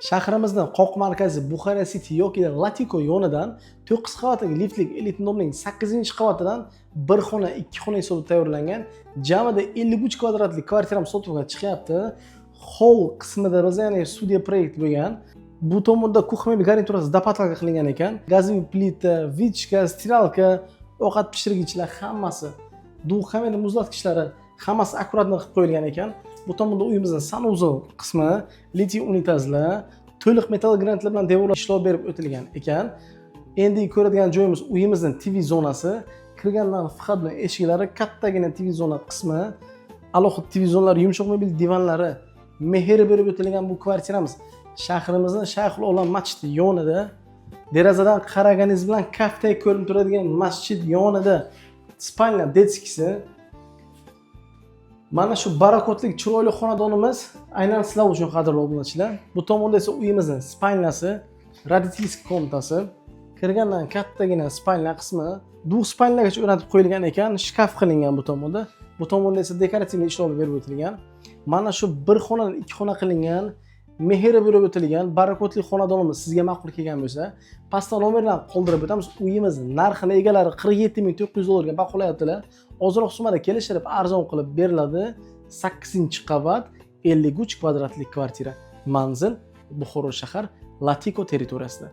Shahrimizning qoq markazi Buxara City yoki Latiko yonidan 9 qavatli liftlik elit nomning 8-qavatidan bir xona, 2 xona hisobida tayyorlangan jamida 53 kvadratli kvartiram sotuvga chiqyapti. Hol qismida biz ya'ni studiya proyekt bo'lgan. Bu tomonda kuxma garniturasi dopatalka qilingan ekan. Gazli plita, vichka, stiralka, ovqat pishirgichlar hammasi, duxamel muzlatgichlari hammasi akkuratni qilib qo'yilgan ekan. Bu tomonda uyimizning sanuzol qismi, litiy unitazlar, to'liq metal granitlar bilan devorlar ishlov berib o'tilgan ekan. Endi ko'radigan joyimiz uyimizning TV zonasi. Kirgandan faqat eshiklari, kattagina TV zona qismi, alohida TV zonalari, yumshoq mebel divanlari mehr berib o'tilgan bu kvartiramiz shahrimizning Shayxul Olam masjidi yonida, derazadan qaraganingiz bilan kaftay ko'rinib turadigan masjid yonida spalnya detskisi. Mana shu barakotli chiroyli xonadonimiz aynan sizlar uchun qadrli obunachilar. Bu tomonda esa uyimizning spalnyasi, rodительskiy komnatasi. Kirgandan kattagina spalnya qismi, duh spalnyagacha o'rnatib qo'yilgan ekan, shkaf qilingan bu tomonda. Bu tomonda esa dekorativ ishlovlar berib o'tilgan. Mana shu bir xonadan 2 xona qilingan, mehr berib o'tilgan barakotli xonadonimiz sizga ma'qul kelgan bo'lsa, pastda nomerlarni qoldirib o'tamiz. Uyimiz narxini egalari 47 $900 ga baholayaptilar. Ozroq summada kelishtirib arzon qilib beriladi. 8-qavat, 53 kvadratli kvartira. Manzil Buxoro shahar Latiko territoriyasida.